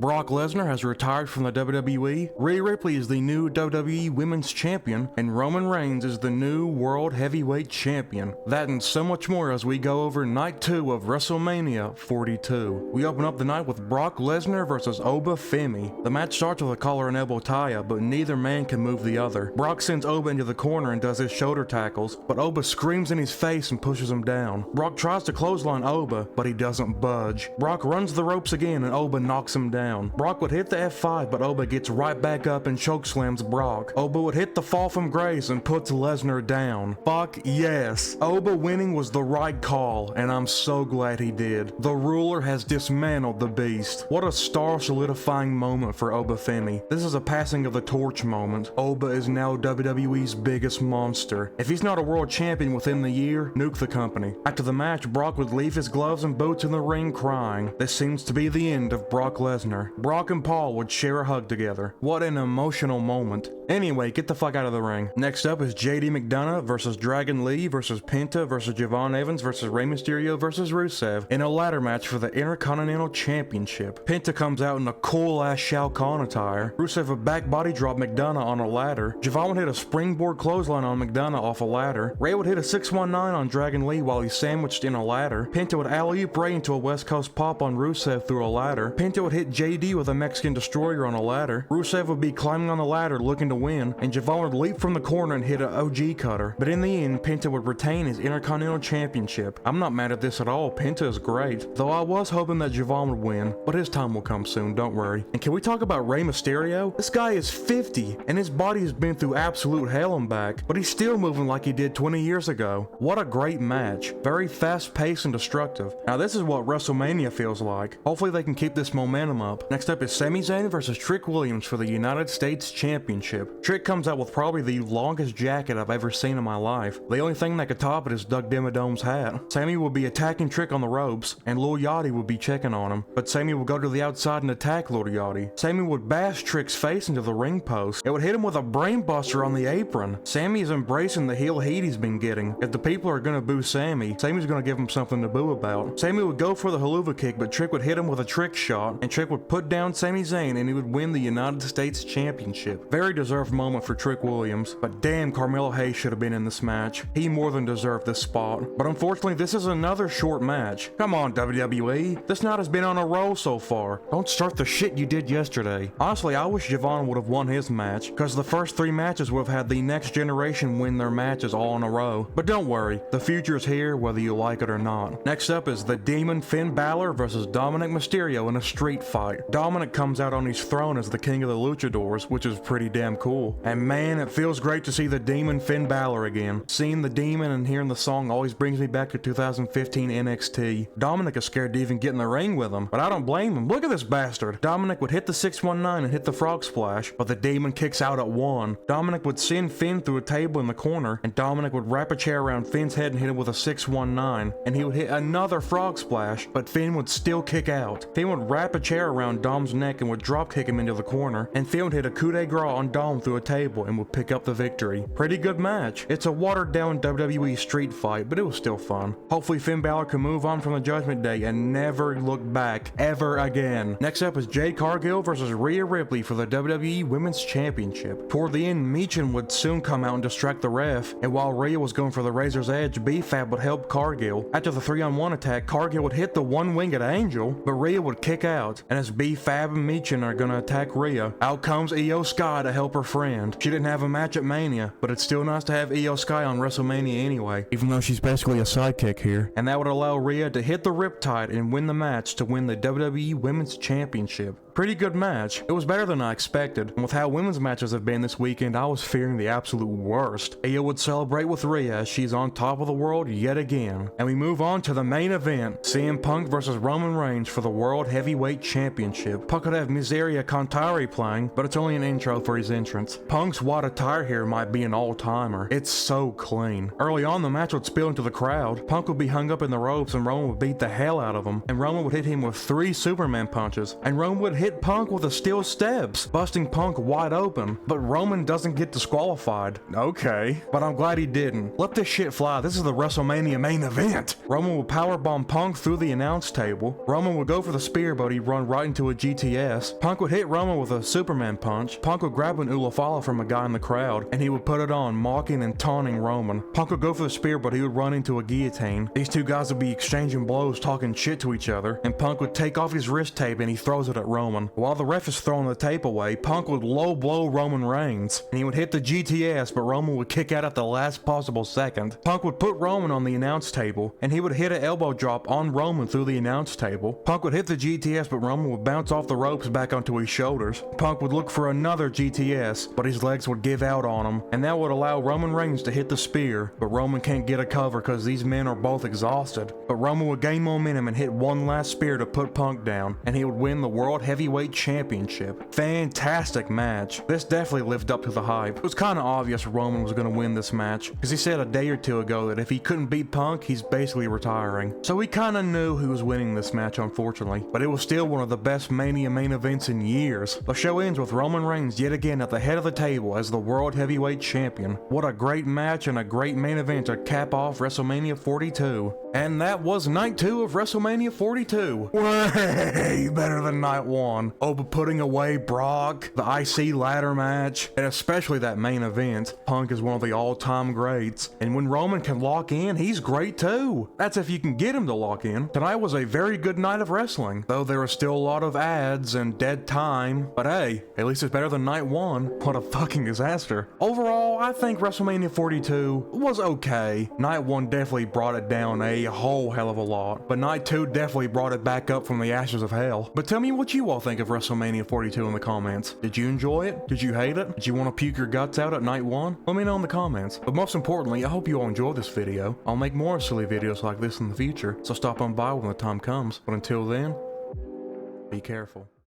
Brock Lesnar has retired from the WWE, Rhea Ripley is the new WWE Women's Champion, and Roman Reigns is the new World Heavyweight Champion. That and so much more as we go over Night 2 of WrestleMania 42. We open up the night with Brock Lesnar versus Oba Femi. The match starts with a collar and elbow tie-up, but neither man can move the other. Brock sends Oba into the corner and does his shoulder tackles, but Oba screams in his face and pushes him down. Brock tries to clothesline Oba, but he doesn't budge. Brock runs the ropes again and Oba knocks him down. Brock would hit the F5, but Oba gets right back up and chokeslams Brock. Oba would hit the fall from grace and puts Lesnar down. Fuck yes. Oba winning was the right call, and I'm so glad he did. The ruler has dismantled the beast. What a star-solidifying moment for Oba Femi. This is a passing of the torch moment. Oba is now WWE's biggest monster. If he's not a world champion within the year, nuke the company. After the match, Brock would leave his gloves and boots in the ring crying. This seems to be the end of Brock Lesnar. Brock and Paul would share a hug together. What an emotional moment. Anyway, get the fuck out of the ring. Next up is Jade McDonagh versus Dragon Lee versus Penta versus Jevon Evans versus Rey Mysterio versus Rusev in a ladder match for the Intercontinental Championship. Penta comes out in a cool ass Shao Kahn attire. Rusev would back body drop McDonagh on a ladder. Jevon would hit a springboard clothesline on McDonagh off a ladder. Rey would hit a 619 on Dragon Lee while he's sandwiched in a ladder. Penta would alley-oop Rey into a West Coast pop on Rusev through a ladder. Penta would hit JD with a Mexican Destroyer on a ladder. Rusev would be climbing on the ladder looking to win, and Jevon would leap from the corner and hit an OG cutter. But in the end, Penta would retain his Intercontinental Championship. I'm not mad at this at all, Penta is great. Though I was hoping that Jevon would win, but his time will come soon, don't worry. And can we talk about Rey Mysterio? This guy is 50, and his body has been through absolute hell and back, but he's still moving like he did 20 years ago. What a great match. Very fast-paced and destructive. Now this is what WrestleMania feels like. Hopefully they can keep this momentum up. Next up is Sami Zayn versus Trick Williams for the United States Championship. Trick comes out with probably the longest jacket I've ever seen in my life. The only thing that could top it is Doug Dimmadome's hat. Sami would be attacking Trick on the ropes, and Lil Yachty would be checking on him, but Sami would go to the outside and attack Lil Yachty. Sami would bash Trick's face into the ring post. It would hit him with a brainbuster on the apron. Sami is embracing the heel heat he's been getting. If the people are gonna boo Sami, Sami's gonna give him something to boo about. Sami would go for the haluva kick, but Trick would hit him with a trick shot, and Trick would put down Sami Zayn and he would win the United States Championship. Very deserved moment for Trick Williams, but damn, Carmelo Hayes should have been in this match. He more than deserved this spot. But unfortunately, this is another short match. Come on, WWE. This night has been on a roll so far. Don't start the shit you did yesterday. Honestly, I wish Jevon would have won his match, because the first 3 matches would have had the next generation win their matches all in a row. But don't worry, the future is here whether you like it or not. Next up is the Demon Finn Balor versus Dominik Mysterio in a street fight. Dominik comes out on his throne as the king of the luchadors, which is pretty damn cool. And man, it feels great to see the Demon Finn Balor again. Seeing the Demon and hearing the song always brings me back to 2015 NXT. Dominik is scared to even get in the ring with him, but I don't blame him. Look at this bastard. Dominik would hit the 619 and hit the frog splash, but the Demon kicks out at 1. Dominik would send Finn through a table in the corner, and Dominik would wrap a chair around Finn's head and hit him with a 619, and he would hit another frog splash, but Finn would still kick out. Finn would wrap a chair around Dom's neck and would drop kick him into the corner, and Finn would hit a coup de grace on Dom through a table and would pick up the victory. Pretty good match. It's a watered down WWE street fight, but it was still fun. Hopefully Finn Balor can move on from the Judgment Day and never look back ever again. Next up is Jade Cargill versus Rhea Ripley for the WWE Women's Championship. Toward the end, Meechin would soon come out and distract the ref, and while Rhea was going for the Razor's Edge, B-Fab would help Cargill. After the 3-on-1 attack, Cargill would hit the one-winged angel, but Rhea would kick out, and as B-Fab and Meechin are gonna attack Rhea, out comes Io Sky to help her friend. She didn't have a match at Mania, but it's still nice to have Io Sky on WrestleMania anyway, even though she's basically a sidekick here. And that would allow Rhea to hit the Riptide and win the match to win the WWE Women's Championship. Pretty good match. It was better than I expected, and with how women's matches have been this weekend, I was fearing the absolute worst. Io would celebrate with Rhea as she's on top of the world yet again. And we move on to the main event, CM Punk versus Roman Reigns for the World Heavyweight Championship. Punk could have Miseria Contari playing, but it's only an intro for his entrance. Punk's white attire here might be an all-timer. It's so clean. Early on, the match would spill into the crowd. Punk would be hung up in the ropes and Roman would beat the hell out of him, and Roman would hit him with 3 Superman punches, and Roman would hit hit Punk with the steel steps, busting Punk wide open, but Roman doesn't get disqualified. Okay, but I'm glad he didn't. Let this shit fly, this is the WrestleMania main event. Roman would powerbomb Punk through the announce table. Roman would go for the spear, but he'd run right into a GTS. Punk would hit Roman with a Superman punch. Punk would grab an Ulafala from a guy in the crowd, and he would put it on, mocking and taunting Roman. Punk would go for the spear, but he would run into a guillotine. These two guys would be exchanging blows, talking shit to each other, and Punk would take off his wrist tape and he throws it at Roman. While the ref is throwing the tape away, Punk would low blow Roman Reigns, and he would hit the GTS, but Roman would kick out at the last possible second. Punk would put Roman on the announce table, and he would hit an elbow drop on Roman through the announce table. Punk would hit the GTS, but Roman would bounce off the ropes back onto his shoulders. Punk would look for another GTS, but his legs would give out on him, and that would allow Roman Reigns to hit the spear, but Roman can't get a cover because these men are both exhausted. But Roman would gain momentum and hit one last spear to put Punk down, and he would win the World Heavyweight Championship. Fantastic match. This definitely lived up to the hype. It was kinda obvious Roman was gonna win this match, because he said a day or two ago that if he couldn't beat Punk, he's basically retiring. So we kinda knew who was winning this match, unfortunately, but it was still one of the best Mania main events in years. The show ends with Roman Reigns yet again at the head of the table as the World Heavyweight Champion. What a great match and a great main event to cap off WrestleMania 42. And that was night 2 of WrestleMania 42. Way better than night 1. Oh, but putting away Brock, the IC ladder match, and especially that main event, Punk is one of the all-time greats. And when Roman can lock in, he's great too. That's if you can get him to lock in. Tonight was a very good night of wrestling, though there was still a lot of ads and dead time. But hey, at least it's better than night 1. What a fucking disaster. Overall, I think WrestleMania 42 was okay. Night 1 definitely brought it down a whole hell of a lot, but night 2 definitely brought it back up from the ashes of hell. But tell me what you all think of WrestleMania 42 in the comments. Did you enjoy it? Did you hate it? Did you want to puke your guts out at night 1? Let me know in the comments. But most importantly, I hope you all enjoyed this video. I'll make more silly videos like this in the future, so stop on by when the time comes. But until then, be careful.